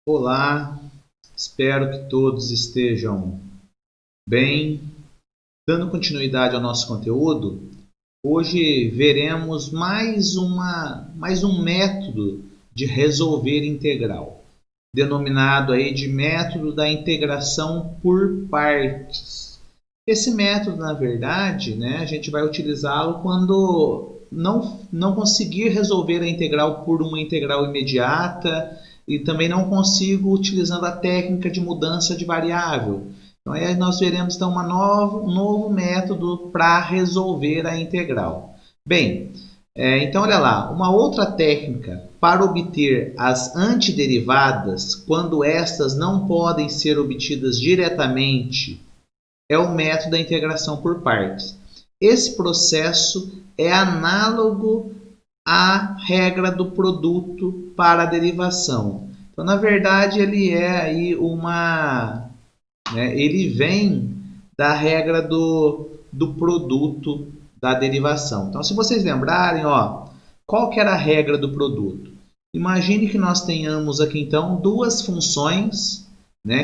Olá, espero que todos estejam bem. Dando continuidade ao nosso conteúdo, hoje veremos mais um método de resolver integral, denominado aí de método da integração por partes. Esse método, na verdade, a gente vai utilizá-lo quando não conseguir resolver a integral por uma integral imediata e também não consigo utilizando a técnica de mudança de variável. Então aí nós veremos então um novo método para resolver a integral. Bem, então olha lá, uma outra técnica para obter as antiderivadas, quando estas não podem ser obtidas diretamente, é o método da integração por partes. Esse processo é análogo à regra do produto para a derivação. Então, na verdade, ele é aí ele vem da regra do produto da derivação. Então, se vocês lembrarem, qual que era a regra do produto? Imagine que nós tenhamos aqui, então, duas funções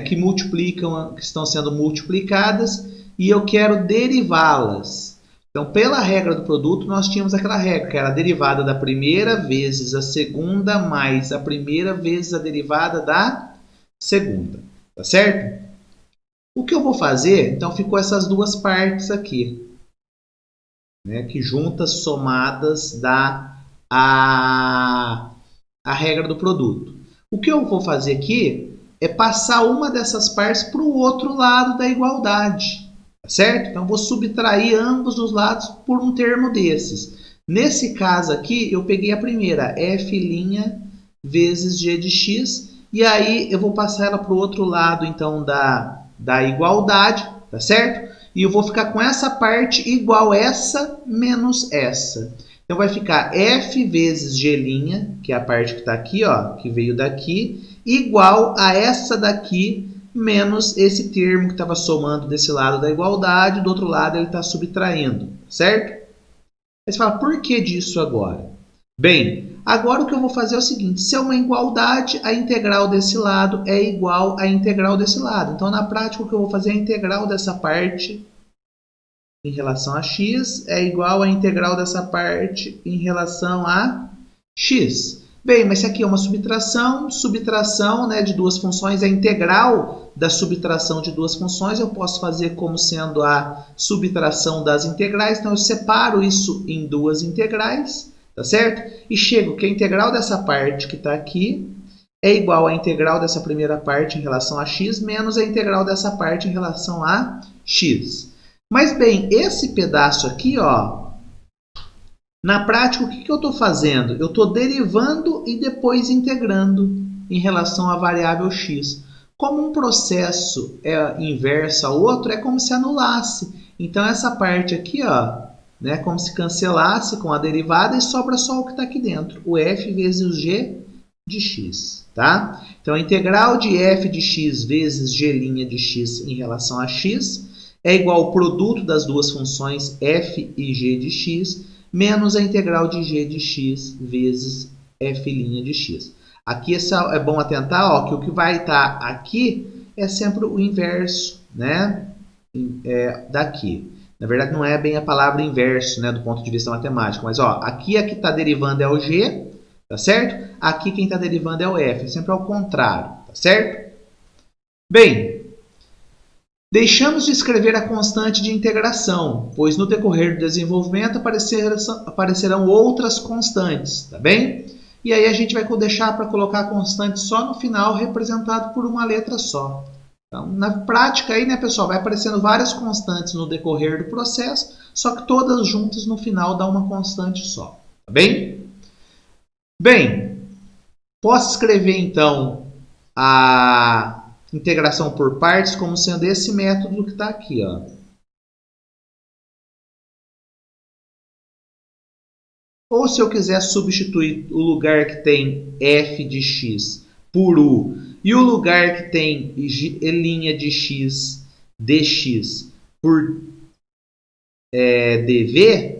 que multiplicam, que estão sendo multiplicadas e eu quero derivá-las. Então, pela regra do produto, nós tínhamos aquela regra, que era a derivada da primeira vezes a segunda mais a primeira vezes a derivada da segunda. Tá certo? O que eu vou fazer, então, ficou essas duas partes aqui, que juntas, somadas, dá a regra do produto. O que eu vou fazer aqui é passar uma dessas partes para o outro lado da igualdade. Certo? Então, vou subtrair ambos os lados por um termo desses. Nesse caso aqui, eu peguei a primeira, f' vezes g de x, e aí eu vou passar ela para o outro lado, então, da igualdade, tá certo? E eu vou ficar com essa parte igual essa menos essa. Então, vai ficar f vezes g', que é a parte que está aqui, que veio daqui, igual a essa daqui, menos esse termo que estava somando desse lado da igualdade, do outro lado ele está subtraindo, certo? Aí você fala, por que disso agora? Bem, agora o que eu vou fazer é o seguinte, se é uma igualdade, a integral desse lado é igual à integral desse lado. Então, na prática, o que eu vou fazer é a integral dessa parte em relação a x é igual à integral dessa parte em relação a x. Bem, mas se aqui é uma subtração de duas funções, a integral da subtração de duas funções, eu posso fazer como sendo a subtração das integrais, então eu separo isso em duas integrais, tá certo? E chego que a integral dessa parte que está aqui é igual à integral dessa primeira parte em relação a x, menos a integral dessa parte em relação a x. Mas bem, esse pedaço aqui, na prática, o que eu estou fazendo? Eu estou derivando e depois integrando em relação à variável x. Como um processo é inverso ao outro, é como se anulasse. Então, essa parte aqui, como se cancelasse com a derivada e sobra só o que está aqui dentro, o f vezes o g de x. Tá? Então, a integral de f de x vezes g' de x em relação a x é igual ao produto das duas funções f e g de x, menos a integral de g de x vezes f' de x. Aqui é bom atentar que o que vai estar aqui é sempre o inverso daqui. Na verdade, não é bem a palavra inverso do ponto de vista matemático, mas aqui a que está derivando é o g, tá certo? Aqui quem está derivando é o f, é sempre ao contrário, tá certo? Bem, deixamos de escrever a constante de integração, pois no decorrer do desenvolvimento aparecerão outras constantes, tá bem? E aí a gente vai deixar para colocar a constante só no final, representado por uma letra só. Então, na prática aí, pessoal, vai aparecendo várias constantes no decorrer do processo, só que todas juntas no final dá uma constante só, tá bem? Bem, posso escrever então a integração por partes como sendo esse método que está aqui. Ou se eu quiser substituir o lugar que tem f de x por u e o lugar que tem l'de x dx por dv,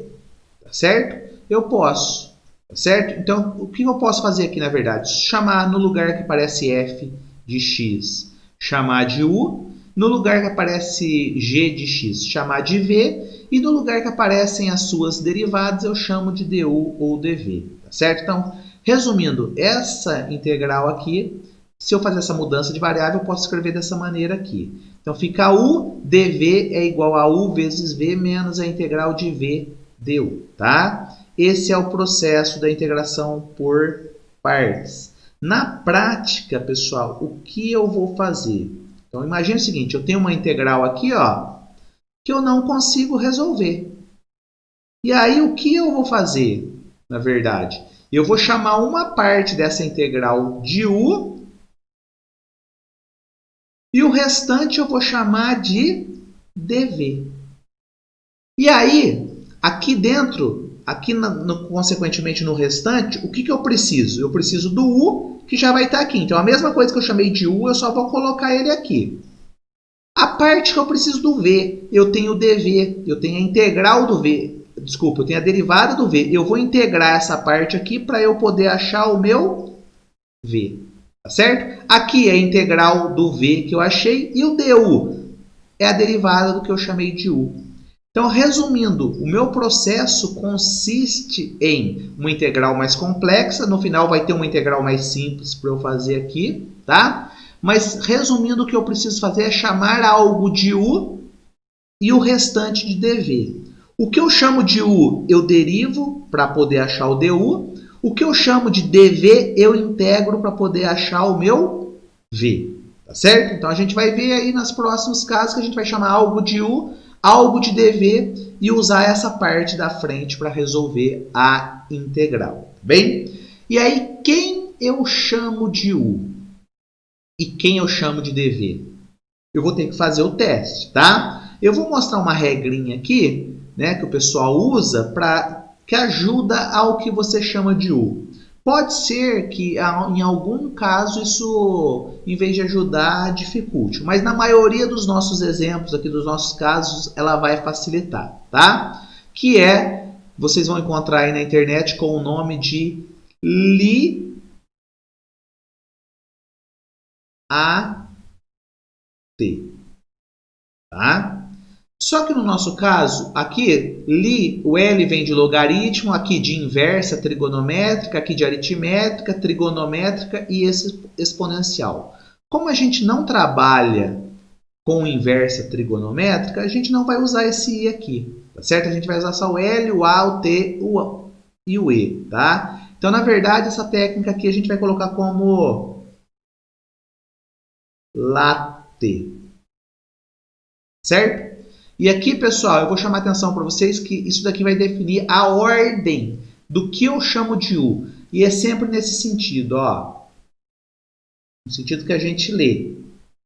tá certo? Eu posso, tá certo? Então, o que eu posso fazer aqui, na verdade? Chamar no lugar que aparece f de x, chamar de u. No lugar que aparece g de x, chamar de v. E no lugar que aparecem as suas derivadas, eu chamo de du ou dv. Tá certo? Então, resumindo, essa integral aqui, se eu fazer essa mudança de variável, eu posso escrever dessa maneira aqui. Então, fica u dv é igual a u vezes v menos a integral de v du. Tá? Esse é o processo da integração por partes. Na prática, pessoal, o que eu vou fazer? Então, imagine o seguinte, eu tenho uma integral aqui, ó, que eu não consigo resolver. E aí, o que eu vou fazer, na verdade? Eu vou chamar uma parte dessa integral de u e o restante eu vou chamar de dv. E aí, aqui dentro, consequentemente no restante, o que eu preciso? Eu preciso do u, que já vai estar aqui. Então, a mesma coisa que eu chamei de u, eu só vou colocar ele aqui. A parte que eu preciso do v, eu tenho o dv, eu tenho a integral do v, desculpa, eu tenho a derivada do v. Eu vou integrar essa parte aqui para eu poder achar o meu v, tá certo? Aqui é a integral do v que eu achei e o du é a derivada do que eu chamei de u. Então, resumindo, o meu processo consiste em uma integral mais complexa, no final vai ter uma integral mais simples para eu fazer aqui, tá? Mas, resumindo, o que eu preciso fazer é chamar algo de u e o restante de dv. O que eu chamo de u, eu derivo para poder achar o du. O que eu chamo de dv, eu integro para poder achar o meu v. Tá certo? Então, a gente vai ver aí nos próximos casos que a gente vai chamar algo de u, algo de dv e usar essa parte da frente para resolver a integral. Tá bem? E aí, quem eu chamo de u? E quem eu chamo de dv? Eu vou ter que fazer o teste, tá? Eu vou mostrar uma regrinha aqui, né, que o pessoal usa que ajuda ao que você chama de u. Pode ser que em algum caso isso, em vez de ajudar, dificulte. Mas na maioria dos nossos exemplos aqui, dos nossos casos, ela vai facilitar, tá? Que é, vocês vão encontrar aí na internet com o nome de Li-A-T. Tá? Só que no nosso caso, aqui, o L vem de logaritmo, aqui de inversa trigonométrica, aqui de aritmética, trigonométrica e exponencial. Como a gente não trabalha com inversa trigonométrica, a gente não vai usar esse I aqui, tá certo? A gente vai usar só o L, o A, o T e o E, tá? Então, na verdade, essa técnica aqui a gente vai colocar como latte, certo? E aqui, pessoal, eu vou chamar a atenção para vocês que isso daqui vai definir a ordem do que eu chamo de u. E é sempre nesse sentido, ó. No sentido que a gente lê,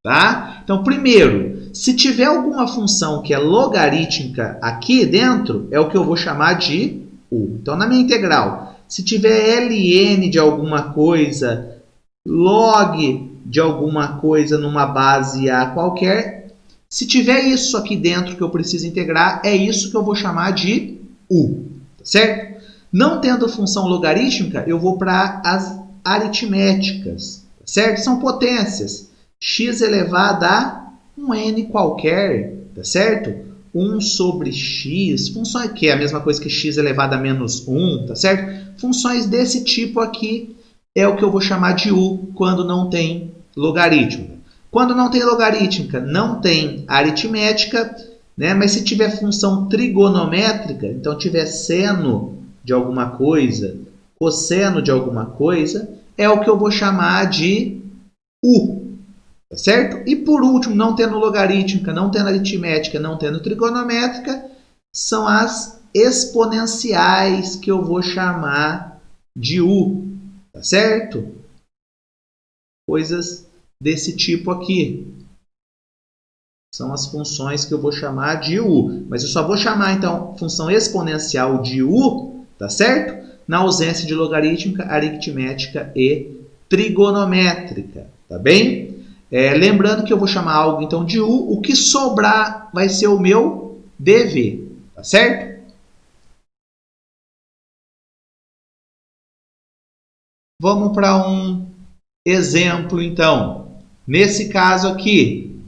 tá? Então, primeiro, se tiver alguma função que é logarítmica aqui dentro, é o que eu vou chamar de u. Então, na minha integral, se tiver ln de alguma coisa, log de alguma coisa numa base A qualquer, se tiver isso aqui dentro que eu preciso integrar, é isso que eu vou chamar de u, certo? Não tendo função logarítmica, eu vou para as aritméticas, certo? São potências. X elevado a um n qualquer, tá certo? 1 sobre x, funções que é a mesma coisa que x elevado a menos 1, tá certo? Funções desse tipo aqui é o que eu vou chamar de u quando não tem logaritmo. Quando não tem logarítmica, não tem aritmética, né? Mas se tiver função trigonométrica, então tiver seno de alguma coisa, cosseno de alguma coisa, é o que eu vou chamar de u, tá certo? E por último, não tendo logarítmica, não tendo aritmética, não tendo trigonométrica, são as exponenciais que eu vou chamar de u, tá certo? Coisas desse tipo aqui. São as funções que eu vou chamar de u. Mas eu só vou chamar, então, função exponencial de u, tá certo? Na ausência de logarítmica, aritmética e trigonométrica, tá bem? Lembrando que eu vou chamar algo, então, de u. O que sobrar vai ser o meu dv, tá certo? Vamos para um exemplo, então. Nesse caso aqui,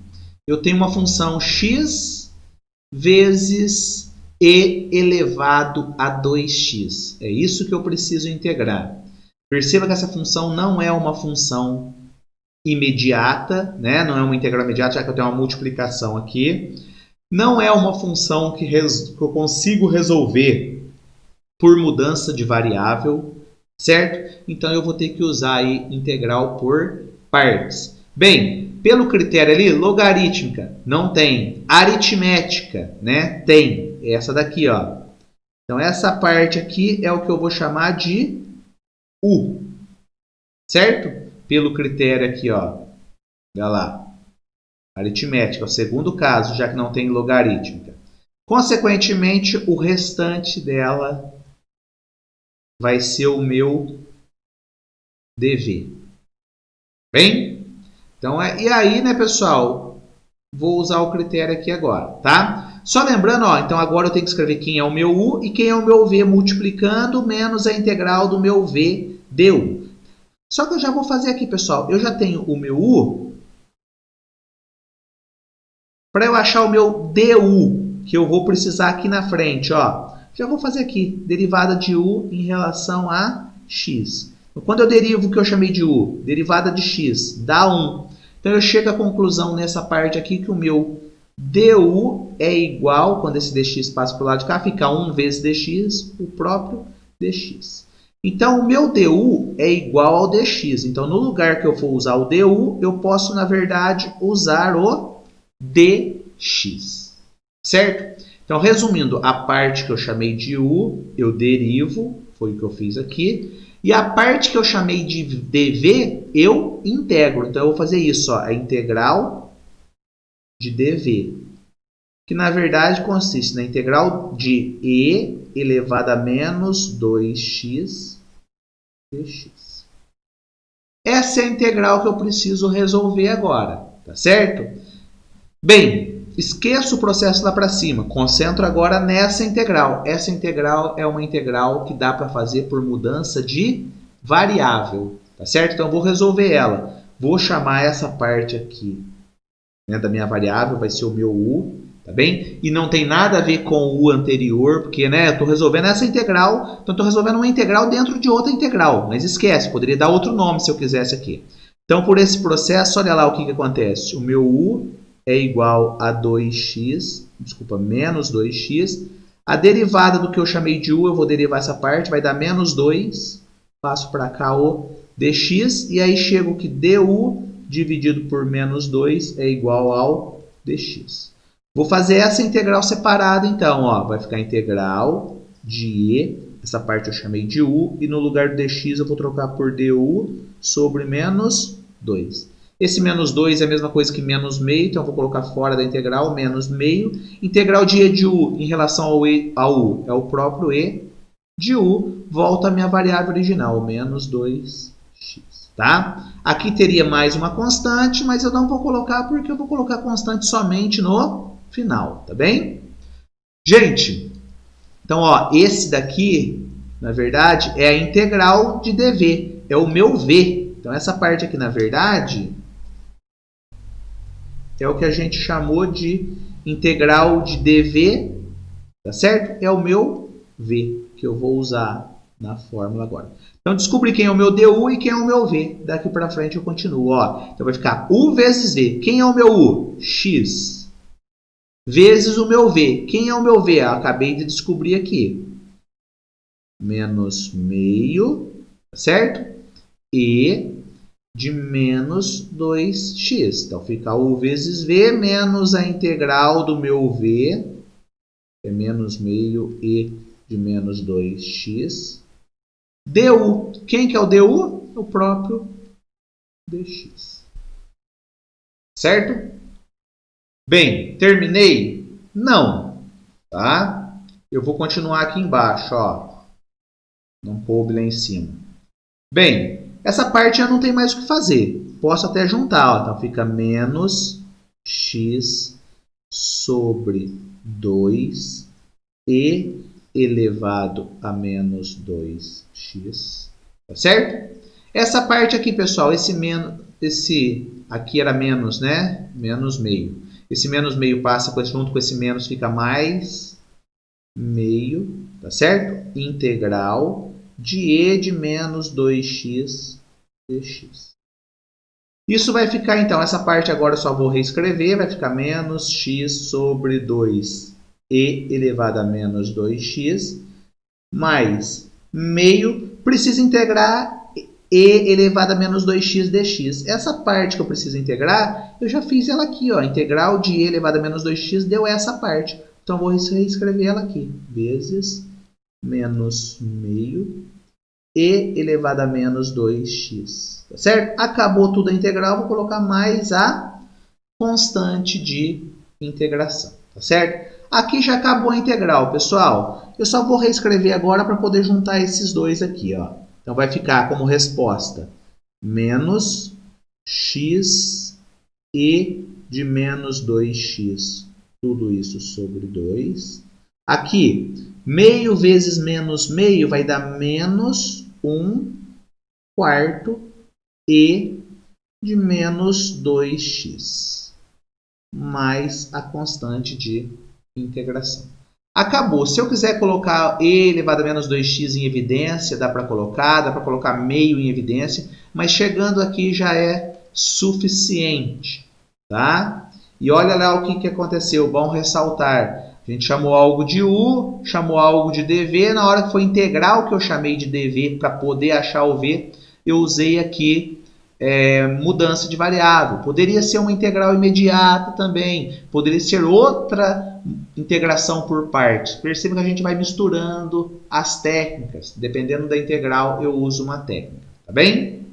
eu tenho uma função x vezes e elevado a 2x. É isso que eu preciso integrar. Perceba que essa função não é uma função imediata, né? Não é uma integral imediata, já que eu tenho uma multiplicação aqui. Não é uma função que eu consigo resolver por mudança de variável, certo? Então eu vou ter que usar aí integral por partes. Bem, pelo critério ali, logarítmica não tem, aritmética, né? Tem, essa daqui, ó. Então essa parte aqui é o que eu vou chamar de U, certo? Pelo critério aqui, ó. Olha lá. Aritmética, o segundo caso, já que não tem logarítmica. Consequentemente, o restante dela vai ser o meu dv. Bem? Então, e aí, né, pessoal? Vou usar o critério aqui agora, tá? Só lembrando, ó, então agora eu tenho que escrever quem é o meu u e quem é o meu v multiplicando menos a integral do meu v du. Só que eu já vou fazer aqui, pessoal. Eu já tenho o meu u. Para eu achar o meu du, que eu vou precisar aqui na frente, ó, já vou fazer aqui, derivada de u em relação a x. Então, quando eu derivo o que eu chamei de u, derivada de x, dá 1. Então, eu chego à conclusão nessa parte aqui que o meu du é igual, quando esse dx passa para o lado de cá, fica 1 vezes dx, o próprio dx. Então, o meu du é igual ao dx. Então, no lugar que eu for usar o du, eu posso, na verdade, usar o dx, certo? Então, resumindo, a parte que eu chamei de u, eu derivo, foi o que eu fiz aqui, e a parte que eu chamei de dv, eu integro. Então, eu vou fazer isso, ó, a integral de dv, que na verdade consiste na integral de e elevado a menos 2x dx. Essa é a integral que eu preciso resolver agora, tá certo? Bem, esqueça o processo lá para cima, concentro agora nessa integral. Essa integral é uma integral que dá para fazer por mudança de variável, tá certo? Então eu vou resolver ela. Vou chamar essa parte aqui, né, da minha variável, vai ser o meu u, tá bem? E não tem nada a ver com o u anterior, porque, né, eu estou resolvendo essa integral, então estou resolvendo uma integral dentro de outra integral. Mas esquece, poderia dar outro nome se eu quisesse aqui. Então, por esse processo, olha lá o que acontece. O meu u é igual a 2x, desculpa, menos 2x. A derivada do que eu chamei de u, eu vou derivar essa parte, vai dar menos 2. Passo para cá o dx, e aí chego que du dividido por menos 2 é igual ao dx. Vou fazer essa integral separada, então, ó, vai ficar integral de e, essa parte eu chamei de u, e no lugar do dx eu vou trocar por du sobre menos 2. Esse menos 2 é a mesma coisa que menos meio, então eu vou colocar fora da integral, menos meio. Integral de e de u em relação ao u é o próprio e de u, volta a minha variável original, menos 2x. Tá? Aqui teria mais uma constante, mas eu não vou colocar porque eu vou colocar constante somente no final, tá bem? Gente, então ó, esse daqui, na verdade, é a integral de dv, é o meu v. Então essa parte aqui, na verdade, é o que a gente chamou de integral de dv, tá certo? É o meu v, que eu vou usar na fórmula agora. Então, descobri quem é o meu du e quem é o meu v. Daqui para frente eu continuo. Ó. Então, vai ficar u vezes v. Quem é o meu u? X. Vezes o meu v. Quem é o meu v? Eu acabei de descobrir aqui. Menos meio, certo? E de menos 2x. Então, fica u vezes v menos a integral do meu v, que é menos meio e de menos 2x. du. Quem que é o du? O próprio dx. Certo? Bem, terminei? Não. Tá? Eu vou continuar aqui embaixo, ó. Não coube lá em cima. Bem, essa parte já não tem mais o que fazer. Posso até juntar, ó. Então fica menos x sobre 2 e elevado a menos 2x. Tá certo? Essa parte aqui, pessoal, esse menos... esse aqui era menos, né? Menos meio. Esse menos meio passa junto com esse menos, fica mais meio, tá certo? Integral de e de menos 2x dx. Isso vai ficar, então, essa parte agora eu só vou reescrever, vai ficar menos x sobre 2e elevado a menos 2x, mais meio, precisa integrar e elevado a menos 2x dx. Essa parte que eu preciso integrar, eu já fiz ela aqui, ó, integral de e elevado a menos 2x deu essa parte. Então, vou reescrever ela aqui, vezes menos meio e elevado a menos 2x. Tá certo? Acabou tudo a integral, vou colocar mais a constante de integração. Tá certo? Aqui já acabou a integral, pessoal. Eu só vou reescrever agora para poder juntar esses dois aqui. Ó. Então, vai ficar como resposta menos x e de menos 2x. Tudo isso sobre 2. Aqui, meio vezes menos meio vai dar menos 1 quarto e de menos 2x, mais a constante de integração. Acabou. Se eu quiser colocar e elevado a menos 2x em evidência, dá para colocar meio em evidência, mas chegando aqui já é suficiente, tá? E olha lá o que aconteceu, bom ressaltar. A gente chamou algo de u, chamou algo de dv, na hora que foi integrar o que eu chamei de dv para poder achar o v, eu usei aqui mudança de variável. Poderia ser uma integral imediata também, poderia ser outra integração por partes. Perceba que a gente vai misturando as técnicas. Dependendo da integral, eu uso uma técnica, tá bem?